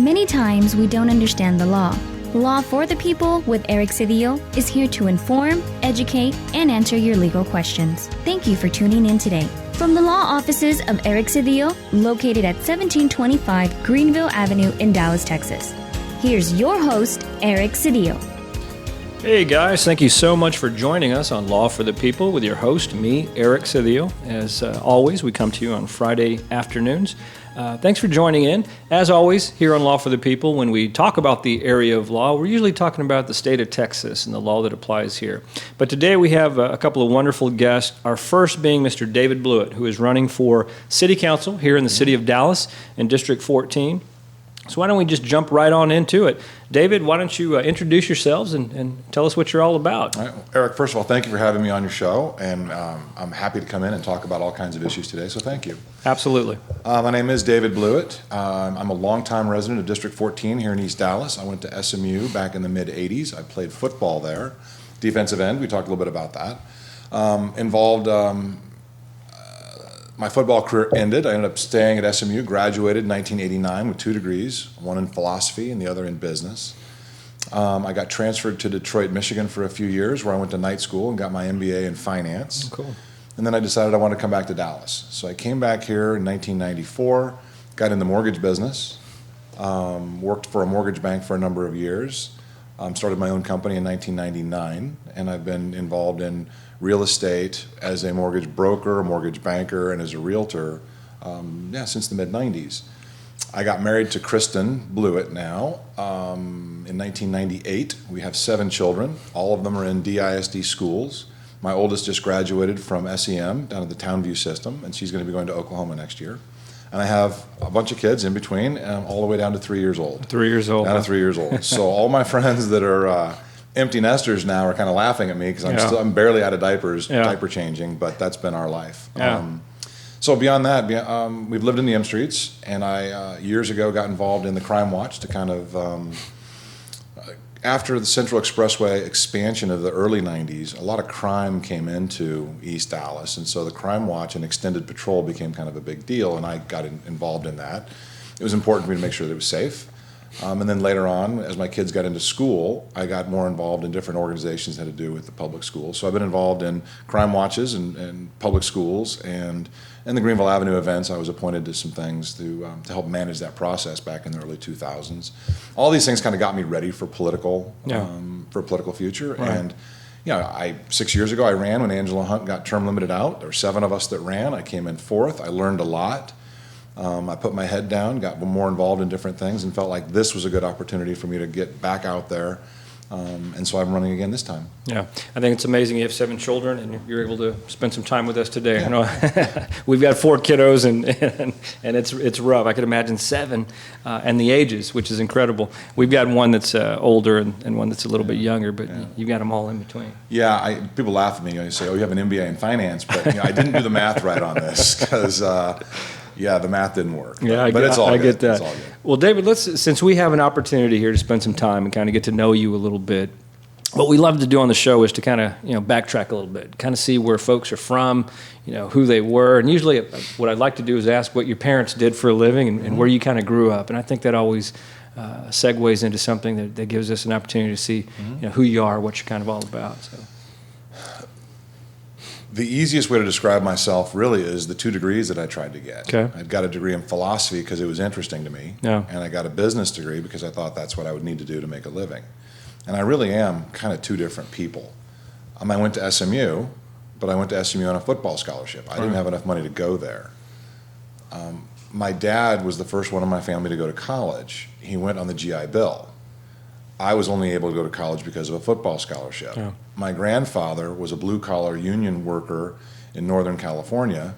Many times we don't understand the law. Law for the People with Eric Cedillo is here to inform, educate, and answer your legal questions. Thank you for tuning in today. From the law offices of Eric Cedillo, located at 1725 Greenville Avenue in Dallas, Texas, here's your host, Eric Cedillo. Hey guys, thank you so much for joining us on Law for the People with your host, me, Eric Cedillo. As always, we come to you on Friday afternoons. Thanks for joining in. As always, here on Law for the People, when we talk about the area of law, we're usually talking about the state of Texas and the law that applies here. But today we have a couple of wonderful guests, our first being Mr. David Blewett, who is running for City Council here in the city of Dallas in District 14. So why don't we just jump right on into it. David, why don't you introduce yourselves and tell us what you're all about. All right. Eric, first of all, thank you for having me on your show, and I'm happy to come in and talk about all kinds of issues today, so thank you. Absolutely. My name is David Blewett. I'm a longtime resident of District 14 here in East Dallas. I went to SMU back in the mid-'80s. I played football there, defensive end. We talked a little bit about that. My football career ended. I ended up staying at SMU, graduated in 1989 with 2 degrees, one in philosophy and the other in business. I got transferred to Detroit, Michigan for a few years, where I went to night school and got my MBA in finance. Oh, cool. And then I decided I wanted to come back to Dallas. So I came back here in 1994, got in the mortgage business, worked for a mortgage bank for a number of years, started my own company in 1999, and I've been involved in real estate as a mortgage broker, a mortgage banker, and as a realtor since the mid-'90s. I got married to Kristen Blewett now in 1998. We have 7 children. All of them are in DISD schools. My oldest just graduated from SEM down at the Townview system, and she's going to be going to Oklahoma next year. And I have a bunch of kids in between, all the way down to 3 years old. 3 years old. Down to 3 years old. So all my friends that are empty nesters now are kind of laughing at me because I'm barely out of diaper changing, but that's been our life. Yeah. So beyond that, we've lived in the M Streets, and I years ago got involved in the Crime Watch to kind of, after the Central Expressway expansion of the early 90s, a lot of crime came into East Dallas, and so the Crime Watch and extended patrol became kind of a big deal, and I got involved in that. It was important for me to make sure that it was safe. And then later on, as my kids got into school, I got more involved in different organizations that had to do with the public schools. So I've been involved in crime watches and public schools, and in the Greenville Avenue events, I was appointed to some things to help manage that process back in the early 2000s. All these things kind of got me ready for for a political future. Right. And 6 years ago, I ran when Angela Hunt got term limited out. There were 7 of us that ran. I came in 4th. I learned a lot. I put my head down, got more involved in different things, and felt like this was a good opportunity for me to get back out there. And so I'm running again this time. Yeah, I think it's amazing you have 7 children and you're able to spend some time with us today. Yeah. I know we've got 4 kiddos and it's rough. I could imagine 7 and the ages, which is incredible. We've got one that's older and one that's a little bit younger, but you've got them all in between. Yeah, people laugh at me. They say, "Oh, you have an MBA in finance," but I didn't do the math right on this because. The math didn't work. But it's all good. I get that. It's all good. Well, David, since we have an opportunity here to spend some time and kind of get to know you a little bit, what we love to do on the show is to kind of backtrack a little bit, kind of see where folks are from, who they were, and usually what I'd like to do is ask what your parents did for a living and where you kind of grew up, and I think that always segues into something that gives us an opportunity to see who you are, what you're kind of all about. So. The easiest way to describe myself really is the 2 degrees that I tried to get. Okay. I got a degree in philosophy because it was interesting to me, and I got a business degree because I thought that's what I would need to do to make a living. And I really am kind of 2 different people. I went to SMU, but I went to SMU on a football scholarship. I didn't have enough money to go there. My dad was the first one in my family to go to college. He went on the GI Bill. I was only able to go to college because of a football scholarship. Yeah. My grandfather was a blue-collar union worker in Northern California.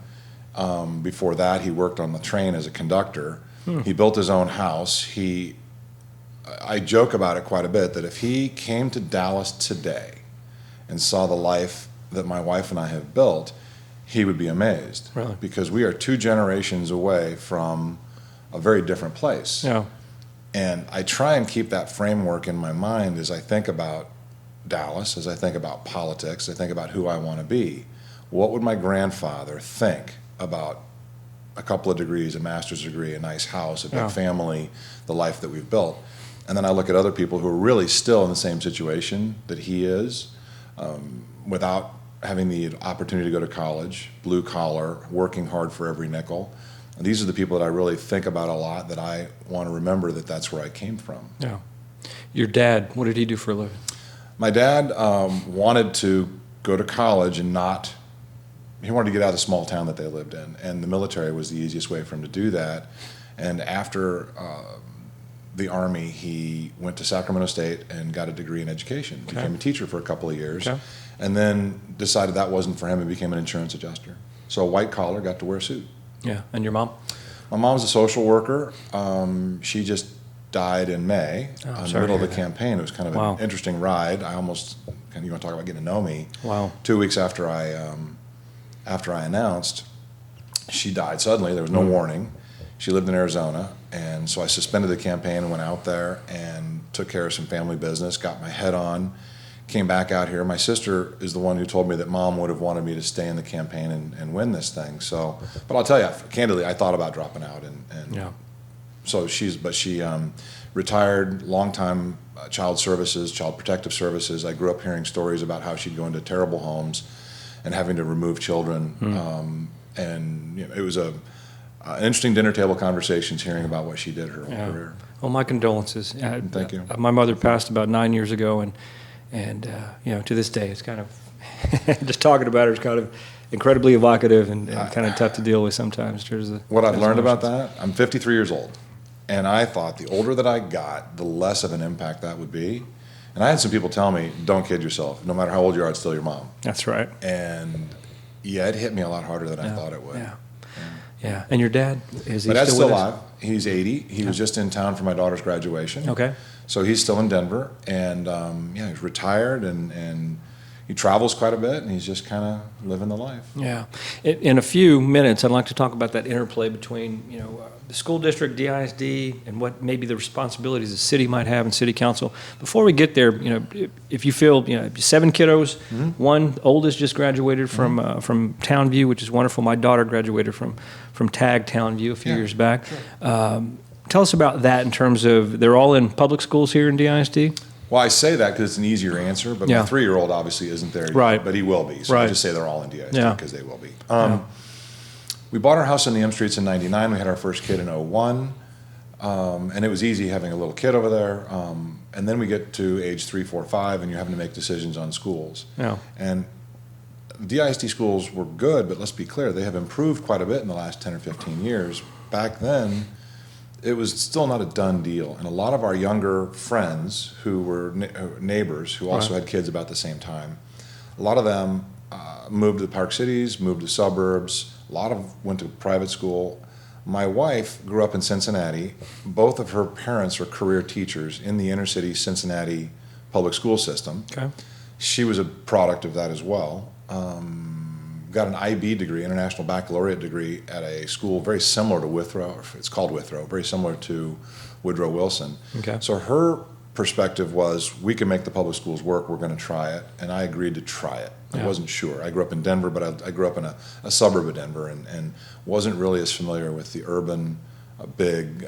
Before that, he worked on the train as a conductor. He built his own house. I joke about it quite a bit, that if he came to Dallas today and saw the life that my wife and I have built, he would be amazed. Really? Because we are 2 generations away from a very different place. Yeah. And I try and keep that framework in my mind as I think about Dallas, as I think about politics, I think about who I want to be. What would my grandfather think about a couple of degrees, a master's degree, a nice house, a big family, the life that we've built. And then I look at other people who are really still in the same situation that he is, without having the opportunity to go to college, blue collar, working hard for every nickel. And these are the people that I really think about a lot, that I want to remember that that's where I came from. Yeah. Your dad, what did he do for a living? My dad wanted to go to college and he wanted to get out of the small town that they lived in, and the military was the easiest way for him to do that. And after the Army, he went to Sacramento State and got a degree in education, became a teacher for a couple of years, and then decided that wasn't for him and became an insurance adjuster. So white collar, got to wear a suit. Yeah. And your mom? My mom's a social worker. She just died in May, in the middle of the campaign. It was kind of an interesting ride. You want to talk about getting to know me. Wow. 2 weeks after I announced, she died suddenly. There was no warning. She lived in Arizona, and so I suspended the campaign and went out there and took care of some family business, got my head on, came back out here. My sister is the one who told me that Mom would have wanted me to stay in the campaign and win this thing. So, but I'll tell you, candidly, I thought about dropping out, and so she retired, long-time child protective services. I grew up hearing stories about how she'd go into terrible homes and having to remove children. And it was an interesting dinner table conversations hearing about what she did her whole career. Well, my condolences. Thank you. My mother passed about 9 years ago, and to this day, it's kind of just talking about her is kind of incredibly evocative and kind of tough to deal with sometimes. What I've learned about that, I'm 53 years old, and I thought the older that I got, the less of an impact that would be. And I had some people tell me, don't kid yourself. No matter how old you are, it's still your mom. That's right. And it hit me a lot harder than I thought it would. Yeah. And your dad, is he My dad's still with alive. He's 80. He was just in town for my daughter's graduation. Okay. So he's still in Denver, and he's retired, and he travels quite a bit, and he's just kind of living the life. Yeah. In a few minutes, I'd like to talk about that interplay between the school district, DISD, and what maybe the responsibilities the city might have and city council. Before we get there, if you feel 7 kiddos, one oldest just graduated from Townview, which is wonderful. My daughter graduated from TAG Townview a few years back. Sure. Tell us about that in terms of they're all in public schools here in DISD? Well, I say that because it's an easier answer, but my 3-year-old obviously isn't there yet, but he will be. So I just say they're all in DISD because they will be. We bought our house in the M Streets in 99. We had our first kid in 01. And it was easy having a little kid over there. And then we get to age 3, 4, 5, and you're having to make decisions on schools. Yeah. And DISD schools were good, but let's be clear, they have improved quite a bit in the last 10 or 15 years. Back then, it was still not a done deal. And a lot of our younger friends who were neighbors who also had kids about the same time, a lot of them moved to the Park Cities, moved to suburbs. A lot of went to private school. My wife grew up in Cincinnati. Both of her parents are career teachers in the inner city Cincinnati public school system. Okay. She was a product of that as well. Got an IB degree, International Baccalaureate degree, at a school very similar to Withrow. It's called Withrow, very similar to Woodrow Wilson. Okay. So her perspective was, we can make the public schools work, we're going to try it, and I agreed to try it. I wasn't sure. I grew up in Denver, but I grew up in a suburb of Denver and wasn't really as familiar with the urban, big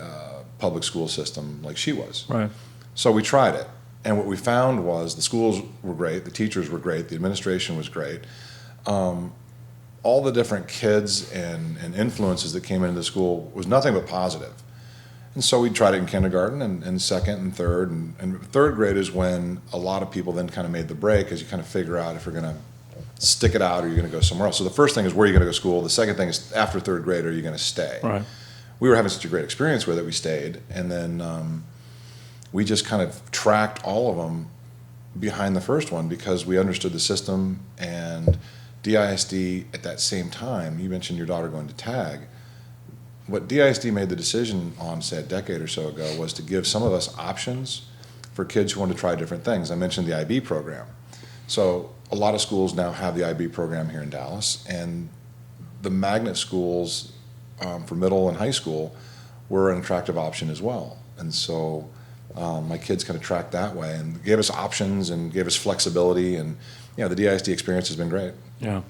public school system like she was. Right. So we tried it, and what we found was the schools were great, the teachers were great, the administration was great. All the different kids and influences that came into the school was nothing but positive. And so we tried it in kindergarten and second and third. And third grade is when a lot of people then kind of made the break as you kind of figure out if you're going to stick it out or you're going to go somewhere else. So the first thing is, where are you going to go to school? The second thing is, after third grade, are you going to stay? Right. We were having such a great experience with it, we stayed. And then we just kind of tracked all of them behind the first one because we understood the system. And DISD at that same time, you mentioned your daughter going to TAG. What DISD made the decision on, say, a decade or so ago, was to give some of us options for kids who want to try different things. I mentioned the IB program. So a lot of schools now have the IB program here in Dallas, and the magnet schools for middle and high school were an attractive option as well. And so My kids kind of tracked that way and gave us options and gave us flexibility. And the DISD experience has been great. Yeah.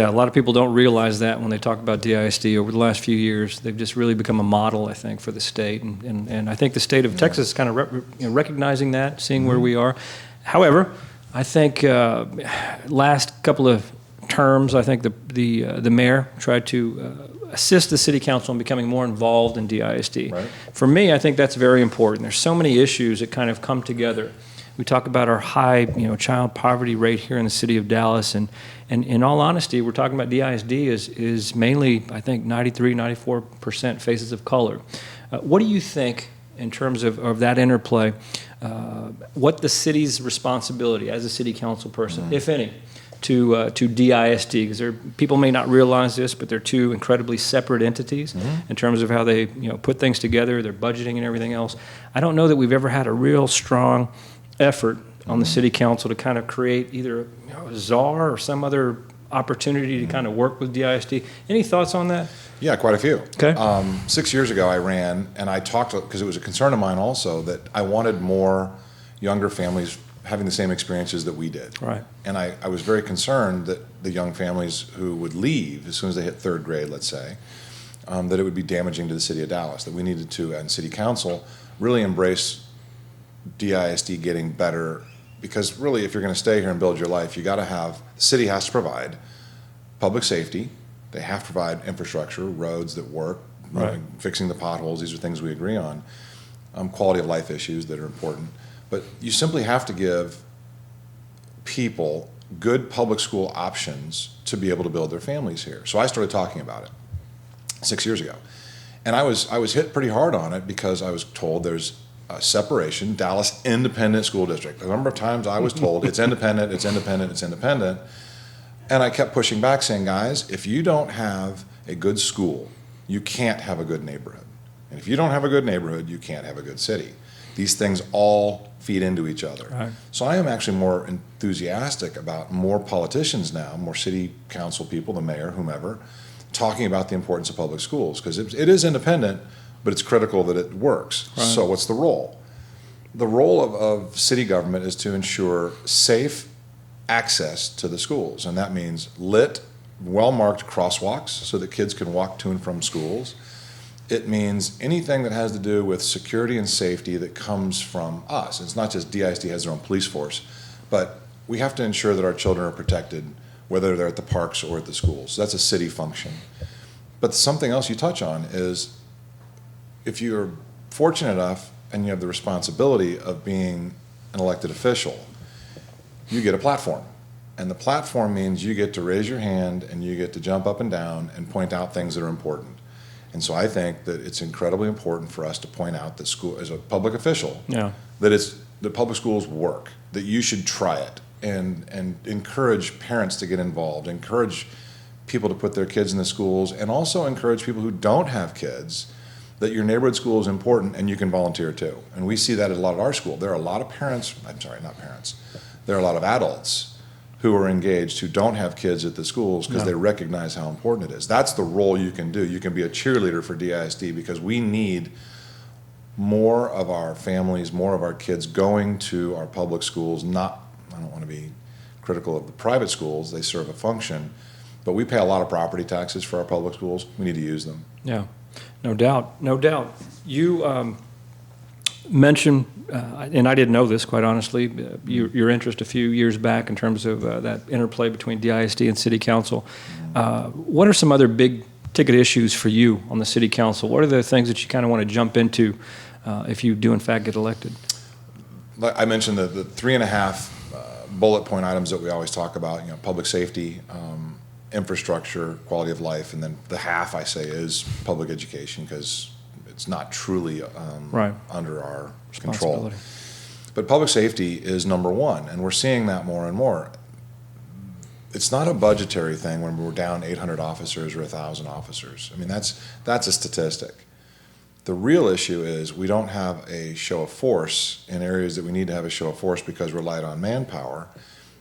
A lot of people don't realize that when they talk about DISD over the last few years. They've just really become a model, I think, for the state. And I think the state of Texas is kind of recognizing that, seeing where we are. However, I think last couple of terms, I think the mayor tried to assist the city council in becoming more involved in DISD. Right. For me, I think that's very important. There's so many issues that kind of come together. We talk about our high, child poverty rate here in the city of Dallas, and in all honesty, we're talking about DISD is mainly, I think, 93, 94% faces of color. What do you think in terms of that interplay? What the city's responsibility as a city council person, if any, to DISD, because people may not realize this, but they're two incredibly separate entities in terms of how they put things together, their budgeting and everything else. I don't know that we've ever had a real strong effort on the city council to kind of create either a czar or some other opportunity to kind of work with DISD. Any thoughts on that? Yeah, quite a few. Okay. 6 years ago I ran, and I talked, because it was a concern of mine also, that I wanted more younger families having the same experiences that we did. Right. And I was very concerned that the young families who would leave as soon as they hit third grade, let's say, that it would be damaging to the city of Dallas, that we needed to, and city council, really embrace DISD getting better, because really if you're going to stay here and build your life, you got to have, the city has to provide public safety, they have to provide infrastructure, roads that work, right, fixing the potholes, these are things we agree on, quality of life issues that are important. But you simply have to give people good public school options to be able to build their families here. So I started talking about it 6 years ago. And I was hit pretty hard on it because I was told there's a separation, Dallas Independent School District. A number of times I was told it's independent, it's independent, it's independent. And I kept pushing back saying, guys, if you don't have a good school, you can't have a good neighborhood. And if you don't have a good neighborhood, you can't have a good city. These things all feed into each other. Right. So I am actually more enthusiastic about more politicians now, more city council people, the mayor, whomever, talking about the importance of public schools, because it is independent, but it's critical that it works. Right. So what's the role? The role of city government is to ensure safe access to the schools, and that means lit, well-marked crosswalks so that kids can walk to and from schools. It means anything that has to do with security and safety that comes from us. It's not just DISD has their own police force, but we have to ensure that our children are protected, whether they're at the parks or at the schools. So that's a city function. But something else you touch on is if you're fortunate enough and you have the responsibility of being an elected official, you get a platform. And the platform means you get to raise your hand and you get to jump up and down and point out things that are important. And so I think that it's incredibly important for us to point out that school, as a public official, that public schools work, that you should try it, and encourage parents to get involved, encourage people to put their kids in the schools, and also encourage people who don't have kids that your neighborhood school is important and you can volunteer too. And we see that at a lot of our school. There are a lot of there are a lot of adults who are engaged who don't have kids at the schools because they recognize how important it is. That's the role you can do. You can be a cheerleader for DISD because we need more of our families, more of our kids going to our public schools. I don't want to be critical of the private schools, they serve a function, but we pay a lot of property taxes for our public schools. We need to use them. Yeah, no doubt. You mentioned, and I didn't know this, quite honestly, your interest a few years back in terms of that interplay between DISD and City Council. What are some other big ticket issues for you on the City Council? What are the things that you kind of want to jump into if you do, in fact, get elected? I mentioned the 3.5 bullet point items that we always talk about, public safety, infrastructure, quality of life, and then the half, I say, is public education, because it's not truly under our control. But public safety is number one, and we're seeing that more and more. It's not a budgetary thing when we're down 800 officers or 1,000 officers. I mean, that's a statistic. The real issue is we don't have a show of force in areas that we need to have a show of force because we're light on manpower.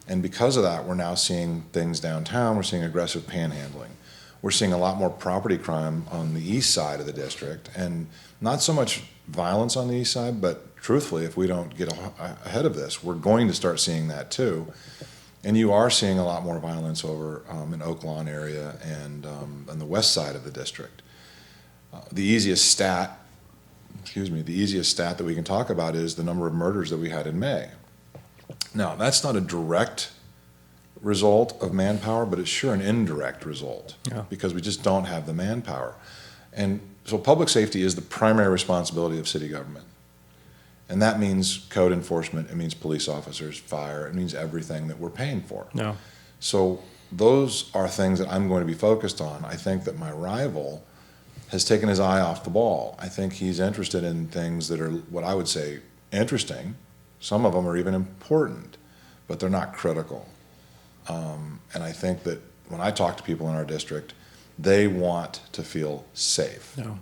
And because of that, we're now seeing things downtown. We're seeing aggressive panhandling. We're seeing a lot more property crime on the east side of the district, and not so much violence on the east side, but truthfully, if we don't get ahead of this, we're going to start seeing that too. And you are seeing a lot more violence over in Oak Lawn area and on the west side of the district. The easiest stat that we can talk about is the number of murders that we had in May. Now, that's not a direct result of manpower, but it's sure an indirect result because we just don't have the manpower. And so public safety is the primary responsibility of city government. And that means code enforcement, it means police officers, fire, it means everything that we're paying for. Yeah. So those are things that I'm going to be focused on. I think that my rival has taken his eye off the ball. I think he's interested in things that are what I would say interesting. Some of them are even important, but they're not critical. And I think that when I talk to people in our district, they want to feel safe. Yeah.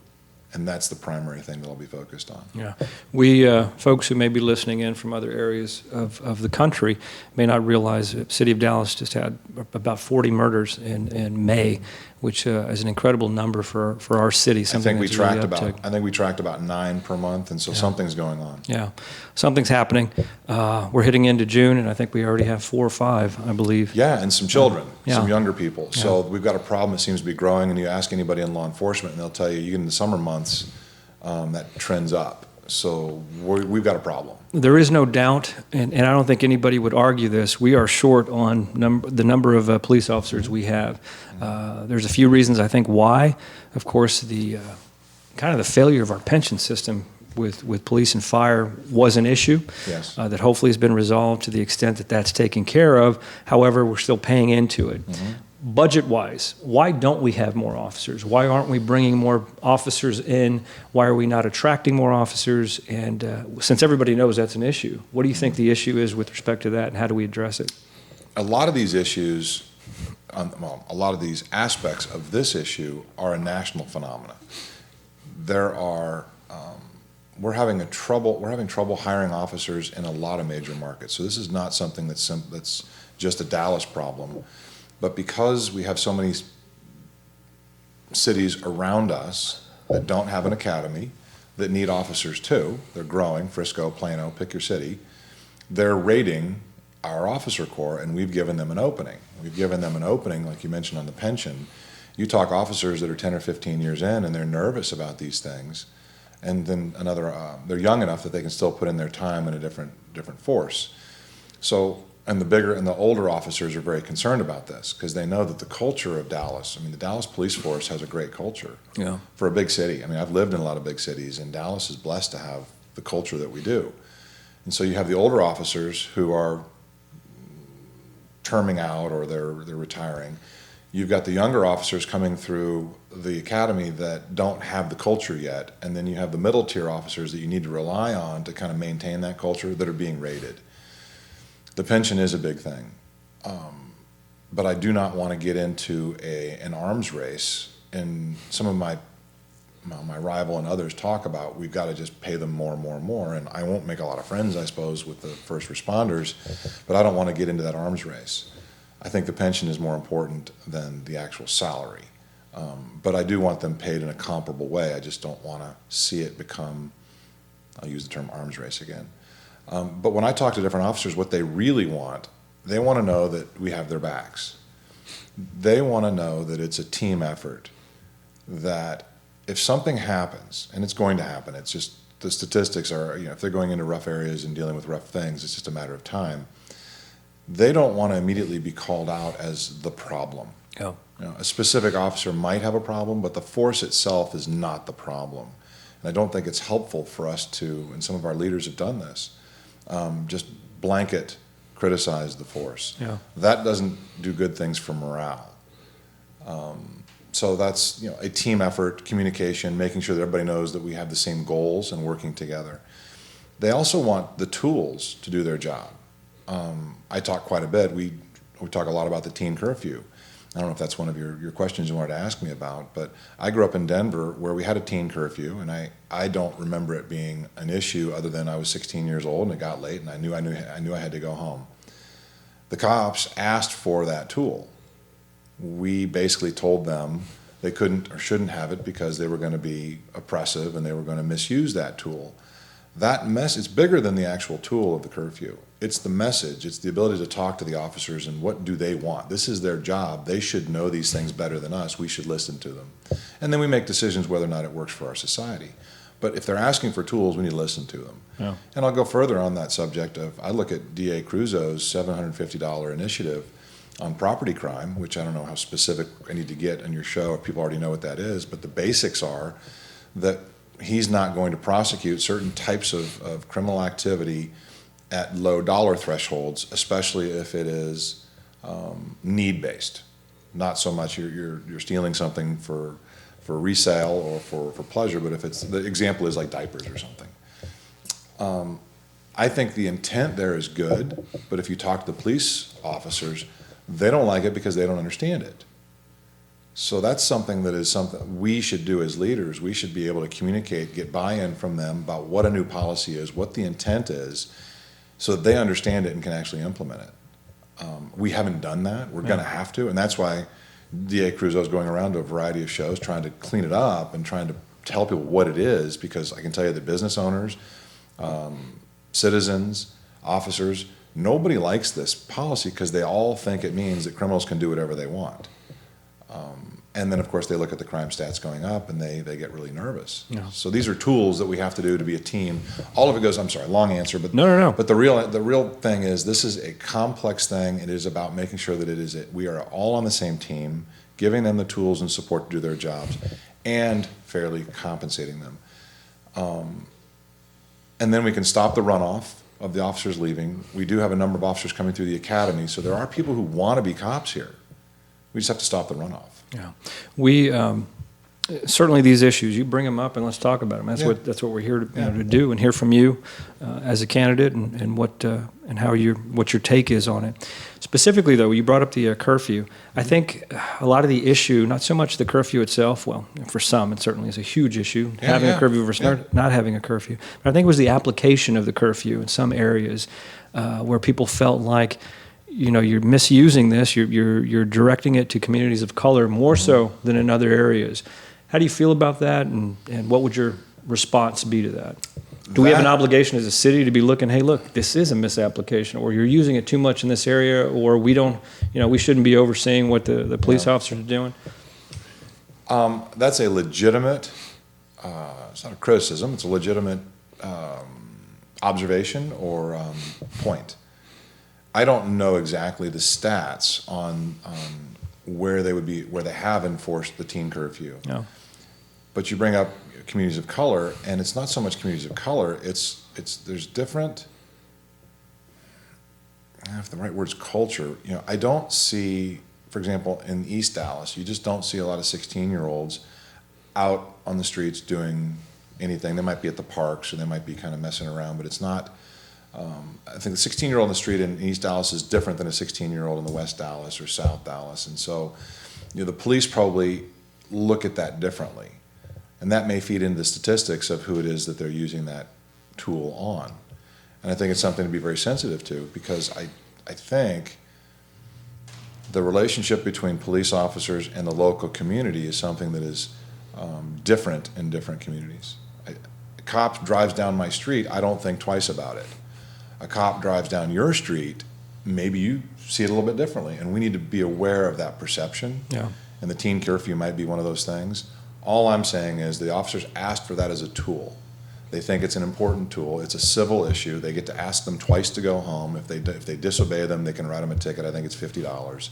And that's the primary thing that I'll be focused on. Yeah. We, folks who may be listening in from other areas of the country may not realize the city of Dallas just had about 40 murders in May, which is an incredible number for our city. I think we tracked about 9 per month, and so something's going on. Yeah. Something's happening. We're hitting into June, and I think we already have 4 or 5, I believe. Yeah, and some children, some younger people. Yeah. So we've got a problem that seems to be growing, and you ask anybody in law enforcement, and they'll tell you, in the summer months, that trends up. So we've got a problem. There is no doubt, and I don't think anybody would argue this, we are short on the number of police officers we have. There's a few reasons, I think, why. Of course, the kind of the failure of our pension system with police and fire was an issue. Yes. That hopefully has been resolved to the extent that that's taken care of. However, we're still paying into it. Mm-hmm. Budget-wise, why don't we have more officers? Why aren't we bringing more officers in? Why are we not attracting more officers? And since everybody knows that's an issue, what do you think the issue is with respect to that, and how do we address it? A lot of these issues, a lot of these aspects of this issue are a national phenomenon. We're having trouble hiring officers in a lot of major markets. So this is not something that's just a Dallas problem. But because we have so many cities around us that don't have an academy, that need officers too, they're growing, Frisco, Plano, pick your city, they're raiding our officer corps, and we've given them an opening. We've given them an opening, like you mentioned on the pension. You talk officers that are 10 or 15 years in, and they're nervous about these things, and then they're young enough that they can still put in their time in a different force. So, and the older officers are very concerned about this because they know that the culture of Dallas, the Dallas police force has a great culture for a big city. I've lived in a lot of big cities, and Dallas is blessed to have the culture that we do. And so you have the older officers who are terming out or they're retiring. You've got the younger officers coming through the academy that don't have the culture yet, and then you have the middle tier officers that you need to rely on to kind of maintain that culture that are being raided. The pension is a big thing, but I do not want to get into an arms race. And some of my rival and others talk about we've got to just pay them more and more and more. And I won't make a lot of friends, I suppose, with the first responders, but I don't want to get into that arms race. I think the pension is more important than the actual salary, but I do want them paid in a comparable way. I just don't want to see it become, I'll use the term arms race again. But when I talk to different officers, what they really want, they want to know that we have their backs. They want to know that it's a team effort, that if something happens, and it's going to happen, it's just the statistics are, if they're going into rough areas and dealing with rough things, it's just a matter of time. They don't want to immediately be called out as the problem. Oh. A specific officer might have a problem, but the force itself is not the problem. And I don't think it's helpful for us to, and some of our leaders have done this, just blanket criticize the force. Yeah. That doesn't do good things for morale. So that's a team effort, communication, making sure that everybody knows that we have the same goals and working together. They also want the tools to do their job. I talk quite a bit. We talk a lot about the teen curfew. I don't know if that's one of your questions you wanted to ask me about, but I grew up in Denver where we had a teen curfew, and I don't remember it being an issue other than I was 16 years old and it got late and I knew I had to go home. The cops asked for that tool. We basically told them they couldn't or shouldn't have it because they were going to be oppressive and they were going to misuse that tool. that it's bigger than the actual tool of the curfew. It's the message. It's the ability to talk to the officers and what do they want. This is their job. They should know these things better than us. We should listen to them. And then we make decisions whether or not it works for our society. But if they're asking for tools, we need to listen to them. Yeah. And I'll go further on that subject of, I look at D.A. Crusoe's $750 initiative on property crime, which I don't know how specific I need to get on your show if people already know what that is, but the basics are that he's not going to prosecute certain types of criminal activity at low dollar thresholds, especially if it is need-based. Not so much you're stealing something for resale or for pleasure, but if it's, the example is like diapers or something. I think the intent there is good, but if you talk to the police officers, they don't like it because they don't understand it. So that's something we should do as leaders. We should be able to communicate, get buy-in from them about what a new policy is, what the intent is, so that they understand it and can actually implement it. We haven't done that. We're going to have to, and that's why D.A. Crusoe is going around to a variety of shows trying to clean it up and trying to tell people what it is, because I can tell you that business owners, citizens, officers, nobody likes this policy because they all think it means that criminals can do whatever they want. And then, of course, they look at the crime stats going up and they get really nervous. Yeah. So these are tools that we have to do to be a team. All of it goes, I'm sorry, long answer, but no. But the real thing is, this is a complex thing. It is about making sure that we are all on the same team, giving them the tools and support to do their jobs, and fairly compensating them. And then we can stop the runoff of the officers leaving. We do have a number of officers coming through the academy, so there are people who want to be cops here. We just have to stop the runoff. Yeah, we certainly, these issues, you bring them up and let's talk about them. That's what we're here to do, and hear from you as a candidate and what and how what your take is on it. Specifically, though, you brought up the curfew. I think a lot of the issue, not so much the curfew itself. Well, for some, it certainly is a huge issue, having a curfew versus not having a curfew. But I think it was the application of the curfew in some areas where people felt like, you're misusing this. You're directing it to communities of color more so than in other areas. How do you feel about that, and what would your response be to that? Do we have an obligation as a city to be looking, hey, look, this is a misapplication, or you're using it too much in this area, or we don't, we shouldn't be overseeing what the police officers are doing? That's a legitimate, it's not a criticism, it's a legitimate observation or point. I don't know exactly the stats on where they have enforced the teen curfew. No. But you bring up communities of color, and it's not so much communities of color. There's different. If the right word's culture, I don't see, for example, in East Dallas, you just don't see a lot of 16-year-olds out on the streets doing anything. They might be at the parks, or they might be kind of messing around, but it's not. I think the 16-year-old in the street in East Dallas is different than a 16-year-old in the West Dallas or South Dallas. And so, the police probably look at that differently. And that may feed into the statistics of who it is that they're using that tool on. And I think it's something to be very sensitive to, because I think the relationship between police officers and the local community is something that is different in different communities. A cop drives down my street, I don't think twice about it. A cop drives down your street, maybe you see it a little bit differently, and we need to be aware of that perception. Yeah. And the teen curfew might be one of those things. All I'm saying is the officers asked for that as a tool. They think it's an important tool. It's a civil issue. They get to ask them twice to go home. If they disobey them, they can write them a ticket. I think it's $50.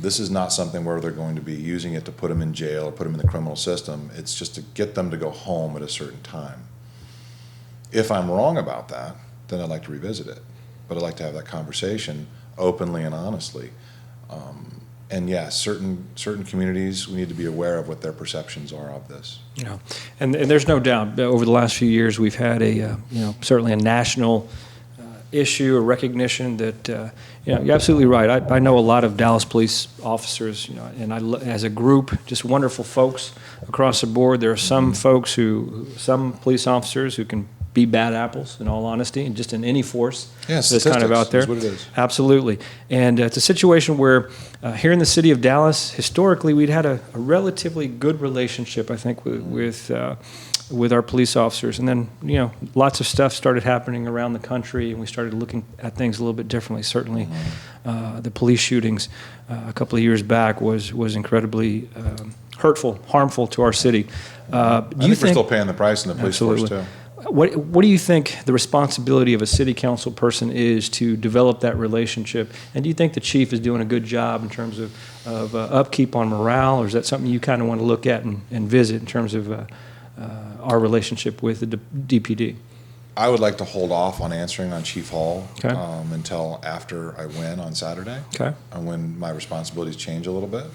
This is not something where they're going to be using it to put them in jail or put them in the criminal system. It's just to get them to go home at a certain time. If I'm wrong about that, then I'd like to revisit it. But I'd like to have that conversation openly and honestly. And yes, certain communities, we need to be aware of what their perceptions are of this. Yeah, and there's no doubt, over the last few years, we've had certainly a national issue, a recognition that, you're absolutely right. I know a lot of Dallas police officers, and as a group, just wonderful folks across the board. There are some folks some police officers who can be bad apples, in all honesty, and just in any force that's kind of out there. What it is. Absolutely. And it's a situation where here in the city of Dallas, historically, we'd had a relatively good relationship, I think, with with our police officers. And then, lots of stuff started happening around the country, and we started looking at things a little bit differently. Certainly, the police shootings a couple of years back was incredibly hurtful, harmful to our city. I think we're still paying the price in the police force, too. What do you think the responsibility of a city council person is to develop that relationship? And do you think the chief is doing a good job in terms of upkeep on morale, or is that something you kind of want to look at and visit in terms of our relationship with the DPD? I would like to hold off on answering on Chief Hall until after I win on Saturday, and when my responsibilities change a little bit.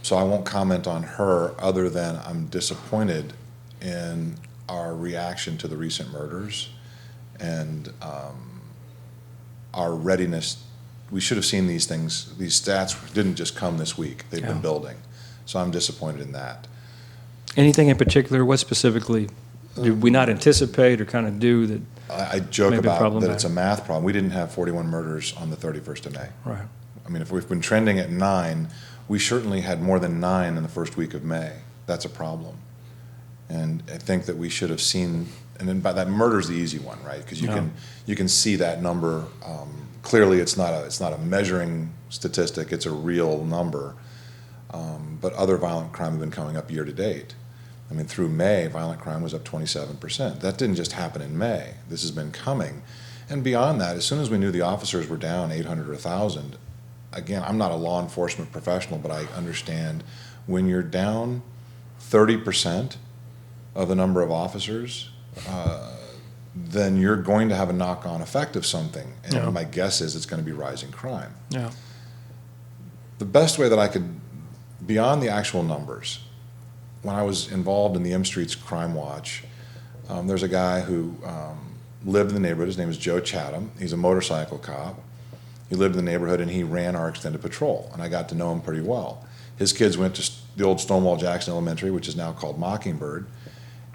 So I won't comment on her other than I'm disappointed in our reaction to the recent murders and our readiness. We should have seen these things. These stats didn't just come this week. They've been building. So I'm disappointed in that. Anything in particular? What specifically did we not anticipate or kind of do that? I joke about that it's a math problem. We didn't have 41 murders on the 31st of May. Right. I mean, if we've been trending at 9, we certainly had more than 9 in the first week of May. That's a problem. And I think that we should have seen, and then by that, murder's the easy one, right? Because you can see that number clearly. It's not a measuring statistic; it's a real number. But other violent crime have been coming up year to date. I mean, through May, violent crime was up 27%. That didn't just happen in May. This has been coming, and beyond that, as soon as we knew the officers were down 800 or 1,000, again, I'm not a law enforcement professional, but I understand when you're down 30% of the number of officers, then you're going to have a knock-on effect of something. And my guess is it's going to be rising crime. Yeah. The best way that I could, beyond the actual numbers, when I was involved in the M Street's Crime Watch, there's a guy who lived in the neighborhood. His name is Joe Chatham. He's a motorcycle cop. He lived in the neighborhood, and he ran our extended patrol, and I got to know him pretty well. His kids went to the old Stonewall Jackson Elementary, which is now called Mockingbird.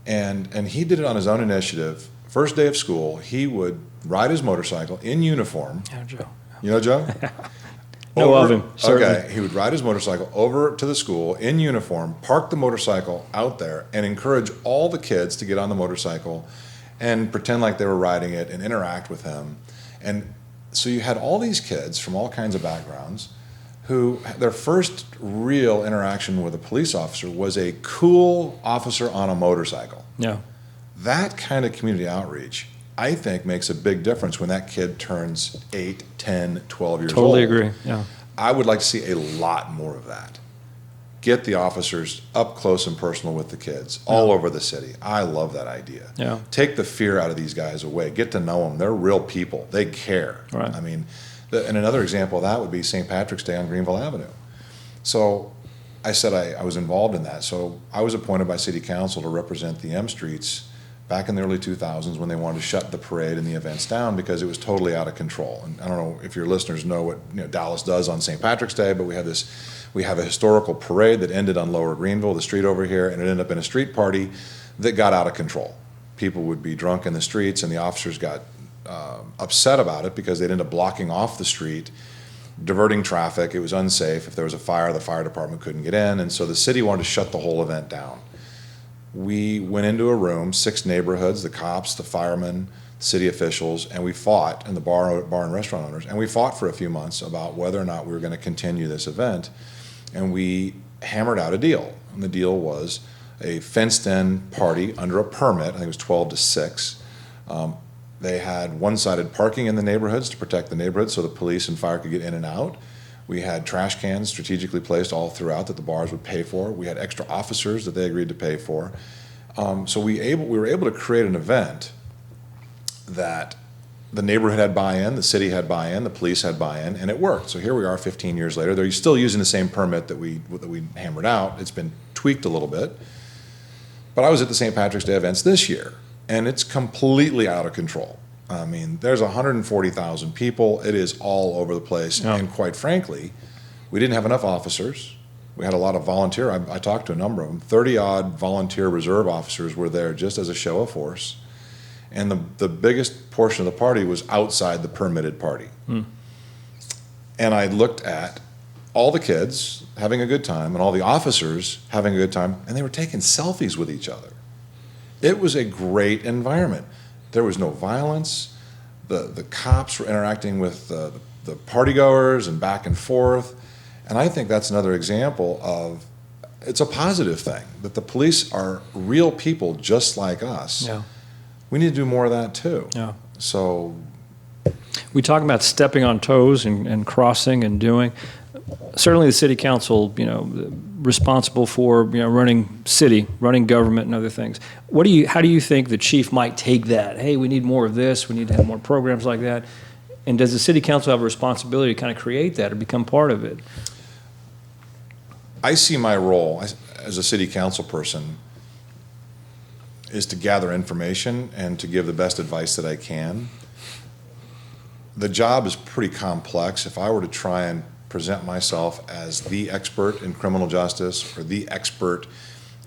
And he did it on his own initiative. First day of school, he would ride his motorcycle in uniform. Yeah, Joe. You know Joe? Know of him, certainly. Okay, he would ride his motorcycle over to the school in uniform, park the motorcycle out there, and encourage all the kids to get on the motorcycle and pretend like they were riding it and interact with him. And so you had all these kids from all kinds of backgrounds who their first real interaction with a police officer was a cool officer on a motorcycle. Yeah. That kind of community outreach, I think, makes a big difference when that kid turns 8, 10, 12 years old. Totally agree, yeah. I would like to see a lot more of that. Get the officers up close and personal with the kids all over the city. I love that idea. Yeah. Take the fear out of these guys away. Get to know them. They're real people. They care. Right. I mean, and another example of that would be St. Patrick's Day on Greenville Avenue. So I said I was involved in that. So I was appointed by City Council to represent the M Streets back in the early 2000s when they wanted to shut the parade and the events down because it was totally out of control. And I don't know if your listeners know what Dallas does on St. Patrick's Day, but we have a historical parade that ended on Lower Greenville, the street over here, and it ended up in a street party that got out of control. People would be drunk in the streets, and the officers got upset about it because they'd end up blocking off the street, diverting traffic. It was unsafe. If there was a fire, the fire department couldn't get in, and so the city wanted to shut the whole event down. We went into a room, 6 neighborhoods, the cops, the firemen, city officials, and we fought, and the bar and restaurant owners, and we fought for a few months about whether or not we were going to continue this event, and we hammered out a deal. And the deal was a fenced-in party under a permit. I think it was 12 to 6. They had one-sided parking in the neighborhoods to protect the neighborhoods so the police and fire could get in and out. We had trash cans strategically placed all throughout that the bars would pay for. We had extra officers that they agreed to pay for. So we were able to create an event that the neighborhood had buy-in, the city had buy-in, the police had buy-in, and it worked. So here we are 15 years later. They're still using the same permit that we hammered out. It's been tweaked a little bit. But I was at the St. Patrick's Day events this year, and it's completely out of control. I mean, there's 140,000 people. It is all over the place. Yeah. And quite frankly, we didn't have enough officers. We had a lot of volunteer. I talked to a number of them. 30-odd volunteer reserve officers were there just as a show of force. And the biggest portion of the party was outside the permitted party. And I looked at all the kids having a good time and all the officers having a good time, and they were taking selfies with each other. It was a great environment. There was no violence. The cops were interacting with the partygoers and back and forth. And I think that's another example of, it's a positive thing, that the police are real people just like us. Yeah. We need to do more of that too. Yeah. So we talk about stepping on toes and crossing and doing. Certainly the city council, responsible for running government and other things. How do you think the chief might take that? Hey, we need more of this. We need to have more programs like that. And does the city council have a responsibility to kind of create that or become part of it? I see my role as a city council person is to gather information and to give the best advice that I can. The job is pretty complex. If I were to try and present myself as the expert in criminal justice or the expert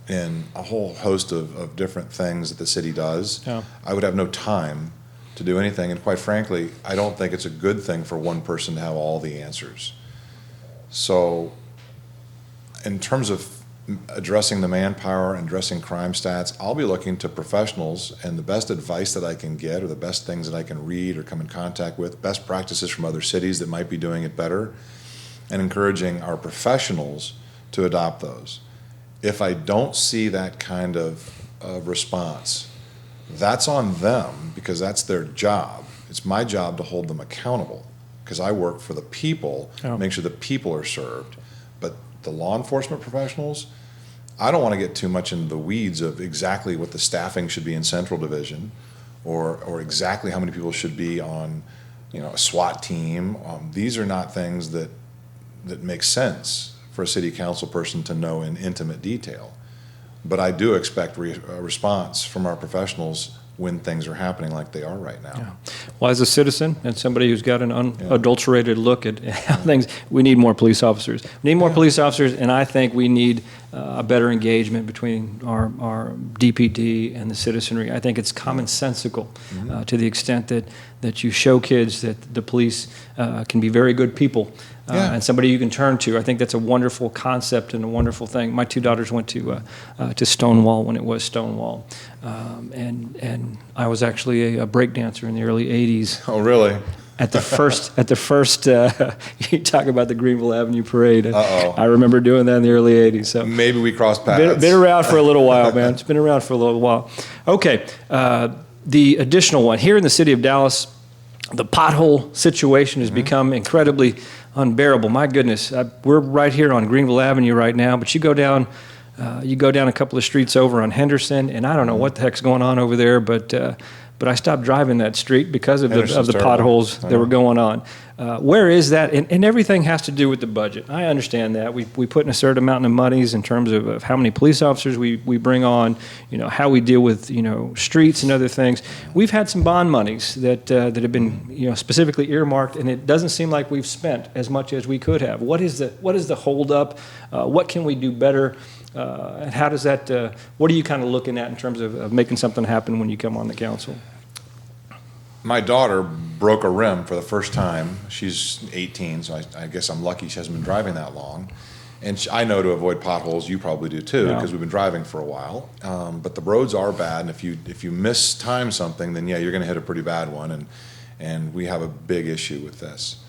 in a whole host of different things that the city does, yeah. I would have no time to do anything. And quite frankly, I don't think it's a good thing for one person to have all the answers. So in terms of addressing the manpower and addressing crime stats, I'll be looking to professionals, and the best advice that I can get or the best things that I can read or come in contact with, best practices from other cities that might be doing it better, and encouraging our professionals to adopt those. If I don't see that kind of response, that's on them because that's their job. It's my job to hold them accountable because I work for the people, make sure the people are served. But the law enforcement professionals, I don't want to get too much into the weeds of exactly what the staffing should be in Central Division or exactly how many people should be on a SWAT team. These are not things that make sense for a city council person to know in intimate detail. But I do expect a response from our professionals when things are happening like they are right now. Yeah. Well, as a citizen and somebody who's got an unadulterated look at how things, we need more police officers. We need more police officers, and I think we need a better engagement between our DPD and the citizenry. I think it's commonsensical to the extent that you show kids that the police can be very good people and somebody you can turn to. I think that's a wonderful concept and a wonderful thing. My two daughters went to Stonewall when it was Stonewall, and I was actually a break dancer in the early '80s. Oh, really? At the first, you talk about the Greenville Avenue Parade. Uh-oh. I remember doing that in the early '80s. So maybe we crossed paths. Been around for a little while, man. It's been around for a little while. Okay, the additional one here in the city of Dallas, the pothole situation has become incredibly unbearable. My goodness, we're right here on Greenville Avenue right now, but you go down a couple of streets over on Henderson, and I don't know what the heck's going on over there, but I stopped driving that street because of the potholes that were going on. Where is that? And everything has to do with the budget. I understand that. We put in a certain amount of monies in terms of how many police officers we bring on, how we deal with, streets and other things. We've had some bond monies that have been, specifically earmarked, and it doesn't seem like we've spent as much as we could have. What is the holdup? What can we do better? And how does that, what are you kind of looking at in terms of making something happen when you come on the council? My daughter broke a rim for the first time. She's 18, so I guess I'm lucky she hasn't been driving that long. And I know to avoid potholes, you probably do too, because we've been driving for a while. But the roads are bad, and if you mistime something, then you're going to hit a pretty bad one, and we have a big issue with this.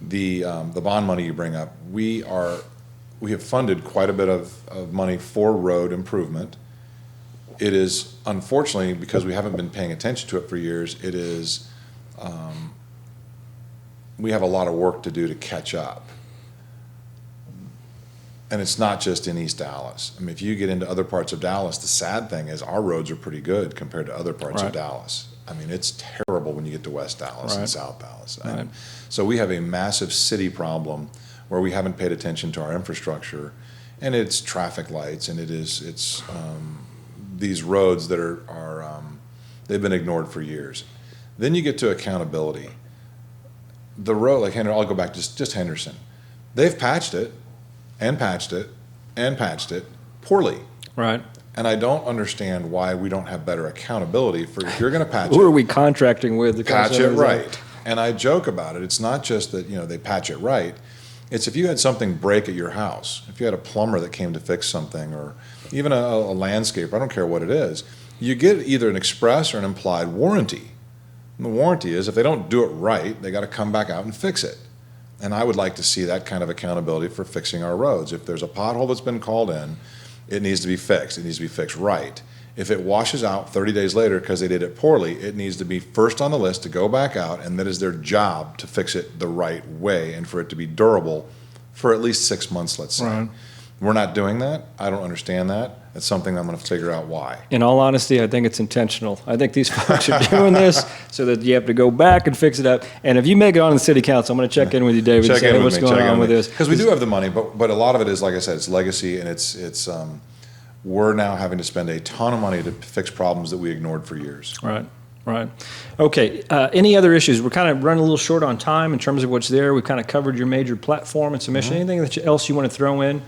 The bond money you bring up, we have funded quite a bit of money for road improvement. It is, unfortunately, because we haven't been paying attention to it for years, we have a lot of work to do to catch up. And it's not just in East Dallas. I mean, if you get into other parts of Dallas, the sad thing is our roads are pretty good compared to other parts of Dallas. I mean, it's terrible when you get to West Dallas and South Dallas. And so we have a massive city problem where we haven't paid attention to our infrastructure, and it's traffic lights, and it's these roads that are they've been ignored for years. Then you get to accountability. The road, like Henderson, I'll go back to just Henderson. They've patched it, and patched it, and patched it poorly. Right. And I don't understand why we don't have better accountability for if you're going to patch it. Who are we contracting with? Patch it right. And I joke about it. It's not just that they patch it right. It's if you had something break at your house, if you had a plumber that came to fix something, or even a landscaper, I don't care what it is, you get either an express or an implied warranty. And the warranty is if they don't do it right, they got to come back out and fix it. And I would like to see that kind of accountability for fixing our roads. If there's a pothole that's been called in, it needs to be fixed. It needs to be fixed right. If it washes out 30 days later because they did it poorly, it needs to be first on the list to go back out, and that is their job to fix it the right way and for it to be durable for at least 6 months, let's say. Right. We're not doing that. I don't understand that. It's something I'm going to figure out why. In all honesty, I think it's intentional. I think these folks are doing this so that you have to go back and fix it up. And if you make it on the city council, I'm going to check in with you, David, and say, hey, what's going on with this? Because we do have the money, but a lot of it is, like I said, it's legacy, and it's we're now having to spend a ton of money to fix problems that we ignored for years. Right. Okay. Any other issues? We're kind of running a little short on time in terms of what's there. We've kind of covered your major platform and submission. Mm-hmm. Anything else you want to throw in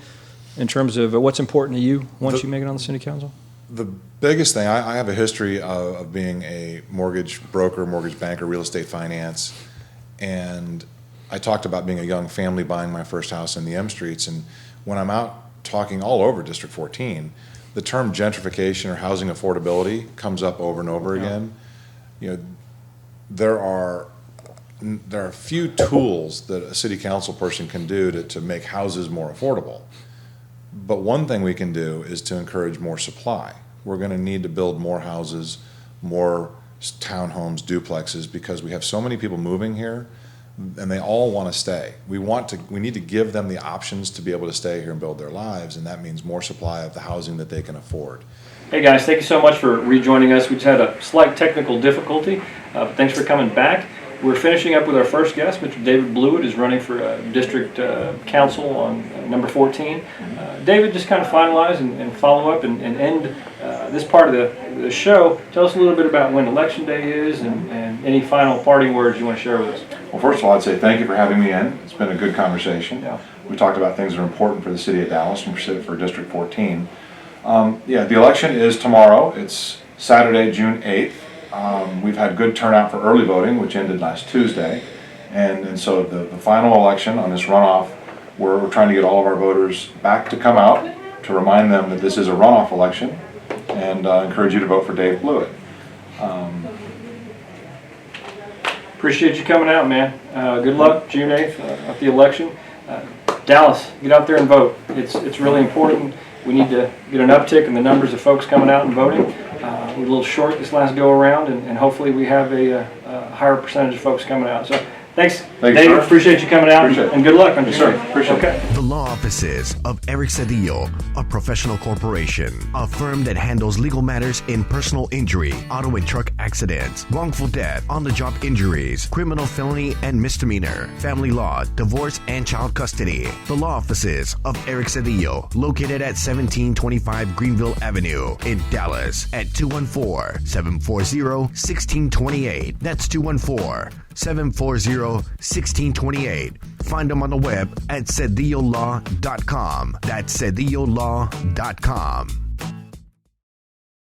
terms of what's important to you once you make it on the city council? The biggest thing, I have a history of being a mortgage broker, mortgage banker, real estate finance, and I talked about being a young family buying my first house in the M Streets, and when I'm out talking all over District 14, the term gentrification or housing affordability comes up over and over again. You know, there are few tools that a city council person can do to make houses more affordable. But one thing we can do is to encourage more supply. We're going to need to build more houses, more townhomes, duplexes, because we have so many people moving here, and they all want to stay. We need to give them the options to be able to stay here and build their lives, and that means more supply of the housing that they can afford. Hey guys, thank you so much for rejoining us. We just had a slight technical difficulty, but thanks for coming back. We're finishing up with our first guest. Mr. David Blewett is running for District Council on number 14. David, just kind of finalize and follow up and end this part of the show. Tell us a little bit about when Election Day is and any final parting words you want to share with us. Well, first of all, I'd say thank you for having me in. It's been a good conversation. Yeah. We talked about things that are important for the city of Dallas and for District 14. The election is tomorrow. It's Saturday, June 8th. We've had good turnout for early voting, which ended last Tuesday. And so the final election on this runoff, we're trying to get all of our voters back to come out to remind them that this is a runoff election, and encourage you to vote for David Blewett. Appreciate you coming out, man. Good luck June 8th at the election. Dallas, get out there and vote. It's really important. We need to get an uptick in the numbers of folks coming out and voting. We're a little short this last go around, and hopefully we have a higher percentage of folks coming out. So thanks, David. Sir. Appreciate you coming out, and good luck on your sir. Appreciate it. The law offices of Eric Cedillo, a professional corporation, a firm that handles legal matters in personal injury, auto and truck accidents, wrongful death, on-the-job injuries, criminal felony and misdemeanor, family law, divorce, and child custody. The law offices of Eric Cedillo, located at 1725 Greenville Avenue in Dallas, at 214-740-1628. That's 214-740-1628. Find them on the web at cedillolaw.com. That's cedillolaw.com.